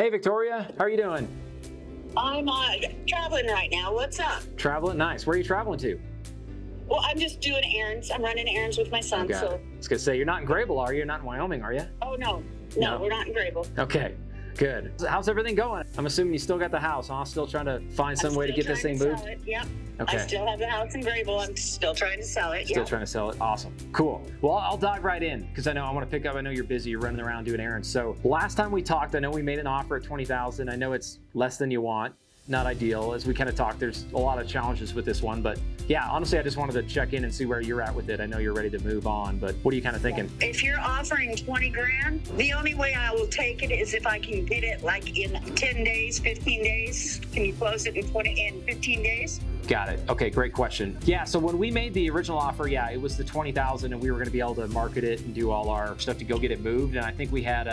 Hey, Victoria, how are you doing? I'm traveling right now. What's up? Traveling? Nice. Where are you traveling to? Well, I'm just doing errands. I'm running errands with my son. Okay. So, I was going to say, you're not in Grable, are you? You're not in Wyoming, are you? oh no, No. we're not in Grable. Okay, good. So how's everything going? I'm assuming you still got the house, huh? Still trying to find some way to get this thing moved? Yep. Okay. I still have the house in Grable. I'm still trying to sell it. Still trying to sell it. Awesome. Cool. Well, I'll dive right in because I know I want to pick up. I know you're busy. You're running around doing errands. So last time we talked, I know we made an offer at $20,000. I know it's less than you want. Not ideal. As we kind of talked, there's a lot of challenges with this one, but yeah, honestly, I just wanted to check in and see where you're at with it. I know you're ready to move on, but what are you kind of thinking? If you're offering 20 grand, the only way I will take it is if I can get it like in 10 days, 15 days. Can you close it in 15 days? Got it. Okay, great question. Yeah, so when we made the original offer, yeah, it was the $20,000 and we were going to be able to market it and do all our stuff to go get it moved. And I think we had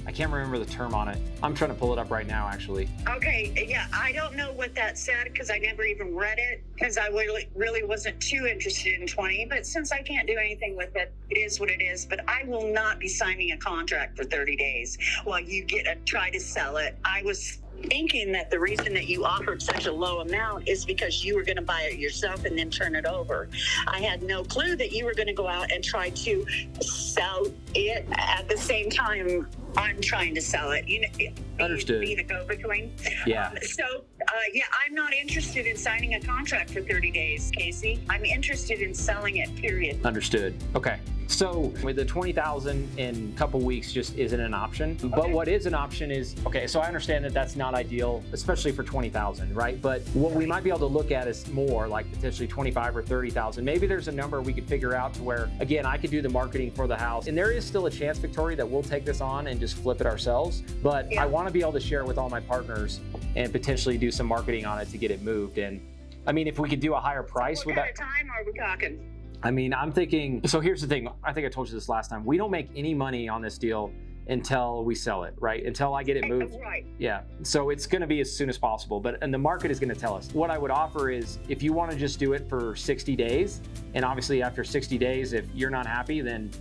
I can't remember the term on it. I'm trying to pull it up right now, actually. Okay, yeah, I don't know what that said because I never even read it because I really wasn't too interested in 20. But since I can't do anything with it, it is what it is. But I will not be signing a contract for 30 days while you try to sell it. I was thinking that the reason that you offered such a low amount is because you were going to buy it yourself and then turn it over. I had no clue that you were going to go out and try to sell it at the same time I'm trying to sell it. You know, Understood. Be the go-between. Yeah. Yeah, I'm not interested in signing a contract for 30 days, Casey. I'm interested in selling it, period. Understood. Okay. So with the 20,000 in a couple weeks just isn't an option. Okay. But what is an option is, okay, so I understand that that's not ideal, especially for 20,000, right? But what we might be able to look at is more like potentially 25 or 30,000. Maybe there's a number we could figure out to where, again, I could do the marketing for the house. And there is still a chance, Victoria, that we'll take this on and just flip it ourselves. But yeah. I want to be able to share it with all my partners and potentially do some marketing on it to get it moved. And I mean, if we could do a higher price what kind of time are we talking? I mean, I'm thinking, so here's the thing. I think I told you this last time. We don't make any money on this deal until we sell it, right? Until I get it moved. Right. Yeah. So it's going to be as soon as possible, and the market is going to tell us. What I would offer is if you want to just do it for 60 days, and obviously after 60 days, if you're not happy, then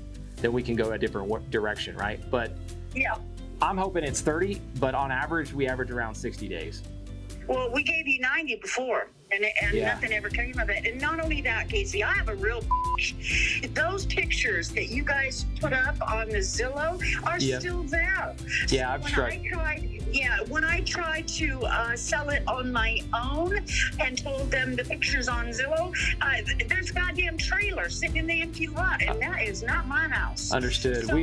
we can go a different direction, right? But yeah, I'm hoping it's 30, but on average, we average around 60 days. Well, we gave you 90 before, and yeah. Nothing ever came of it. And not only that, Casey, I have a real those pictures that you guys put up on the Zillow are still there. Yeah, so I've tried. When I tried to sell it on my own and told them the pictures on Zillow, there's a goddamn trailer sitting in the empty lot, and that is not my house. Understood. So,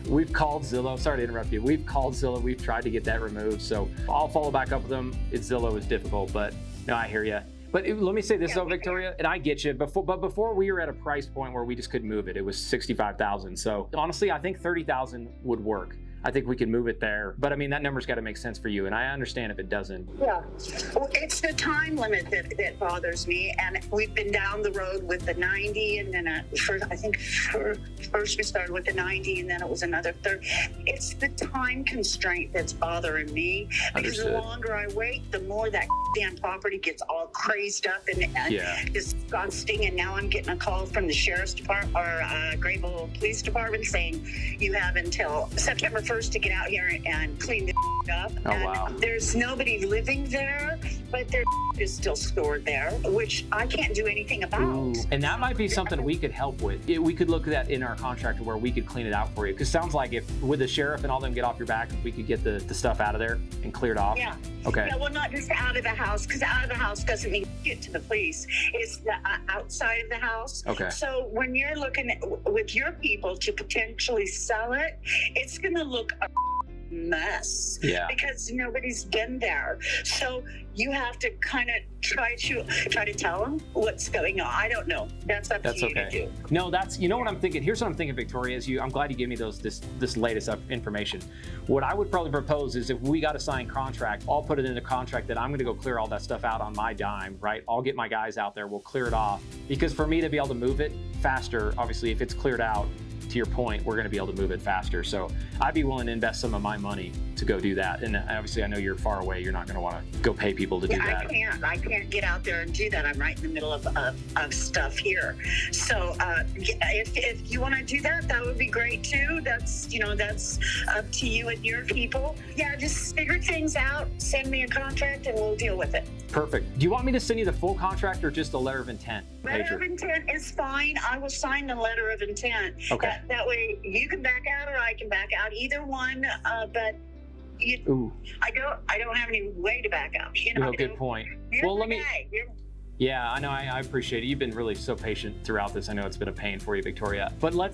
We've called Zillow. Sorry to interrupt you. We've called Zillow. We've tried to get that removed. So I'll follow back up with them. Zillow is difficult, but no, I hear you. But let me say this though, Victoria, and I get you. Before we were at a price point where we just couldn't move it. It was $65,000. So honestly, I think $30,000 would work. I think we could move it there. But I mean, that number's got to make sense for you. And I understand if it doesn't. Yeah. Well, it's the time limit that bothers me. And we've been down the road with the 90. And then first we started with the 90 and then it was another 30. It's the time constraint that's bothering me. Because the longer I wait, the more that damn property gets all crazed up and disgusting. And now I'm getting a call from the sheriff's department or Grable Police Department saying you have until September 1st to get out here and clean the up. Oh, wow. There's nobody living there, but their is still stored there, which I can't do anything about. Ooh. And that might be something we could help with. We could look at that in our contract where we could clean it out for you. Because it sounds like if with the sheriff and all them get off your back, if we could get the stuff out of there and cleared off. Yeah. Okay. Yeah, well, not just out of the house, because out of the house doesn't mean get to the police. It's the outside of the house. Okay. So when you're looking with your people to potentially sell it, it's going to look a mess. Yeah. Because nobody's been there. So you have to kind of try to tell them what's going on. I don't know. That's up to you to do. No, you know what I'm thinking. Here's what I'm thinking, Victoria. I'm glad you gave me this latest information. What I would probably propose is if we got a signed contract, I'll put it in a contract that I'm going to go clear all that stuff out on my dime, right? I'll get my guys out there. We'll clear it off. Because for me to be able to move it faster, obviously, if it's cleared out, to your point, we're going to be able to move it faster. So I'd be willing to invest some of my money to go do that. And obviously I know you're far away. You're not going to want to go pay people to do that. I can't get out there and do that. I'm right in the middle of stuff here. So if you want to do that, that would be great too. That's up to you and your people. Yeah, just figure things out. Send me a contract and we'll deal with it. Perfect. Do you want me to send you the full contract or just a letter of intent? Letter of intent is fine. I will sign the letter of intent. Okay. That way you can back out or I can back out. Either one. But I don't have any way to back out. Good point. Well, Yeah, I know. I appreciate it. You've been really so patient throughout this. I know it's been a pain for you, Victoria. But let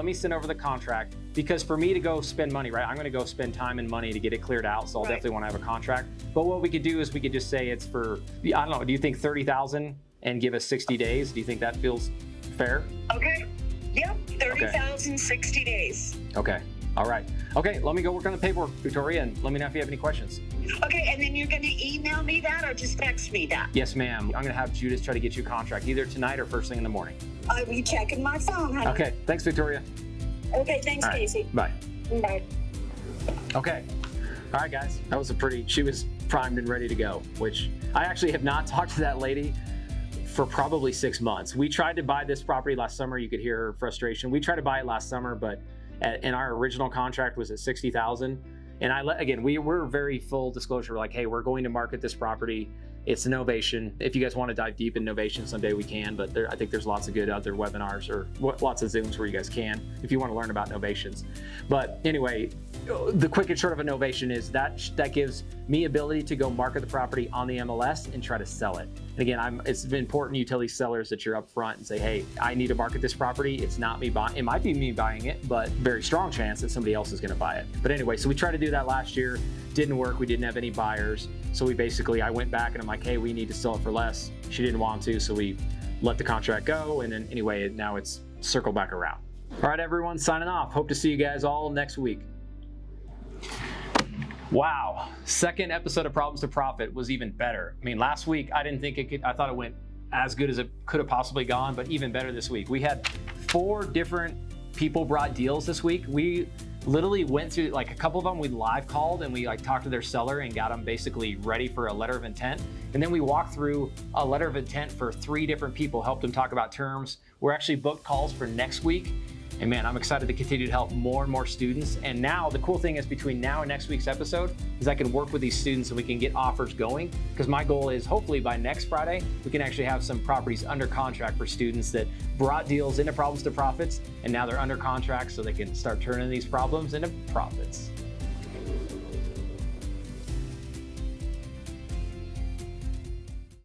me send over the contract, because for me to go spend money, right? I'm going to go spend time and money to get it cleared out. So I'll definitely want to have a contract. But what we could do is we could just say it's for, I don't know, do you think 30,000 and give us 60 days? Do you think that feels fair? Okay. Yep. 30,000, 60 days. Okay. All right. Okay, let me go work on the paperwork, Victoria, and let me know if you have any questions. Okay, and then you're going to email me that or just text me that? Yes, ma'am. I'm going to have Judith try to get you a contract either tonight or first thing in the morning. I'll be checking my phone, honey. Okay, thanks, Victoria. Okay, thanks, All right. Casey. Bye. Bye. Okay. All right, guys. That was she was primed and ready to go, which I actually have not talked to that lady for probably 6 months. We tried to buy this property last summer. You could hear her frustration. We tried to buy it last summer, but and our original contract was at 60,000. And we're very full disclosure. We're like, hey, we're going to market this property. It's a novation. If you guys want to dive deep in novation someday, we can, but I think there's lots of good other webinars or lots of Zooms where you guys can, if you want to learn about novations. But anyway, the quick and short of a novation is that gives me ability to go market the property on the MLS and try to sell it. And again, it's important you tell these sellers that you're up front and say, hey, I need to market this property. It's not me buying. It might be me buying it, but very strong chance that somebody else is going to buy it. But anyway, so we tried to do that last year. Didn't work. We didn't have any buyers. So I went back and I'm like, hey, we need to sell it for less. She didn't want to, so we let the contract go. And then anyway, now it's circled back around. All right, everyone, signing off. Hope to see you guys all next week. Wow. Second episode of Problems to Profit was even better. I mean, last week, I didn't think I thought it went as good as it could have possibly gone, but even better this week. We had 4 different people brought deals this week. We literally went through, like, a couple of them we live called and we talked to their seller and got them basically ready for a letter of intent. And then we walked through a letter of intent for 3 different people, helped them talk about terms. We're actually booked calls for next week. And man, I'm excited to continue to help more and more students. And now the cool thing is between now and next week's episode is I can work with these students and we can get offers going. Because my goal is hopefully by next Friday, we can actually have some properties under contract for students that brought deals into Problems to Profits. And now they're under contract so they can start turning these problems into profits.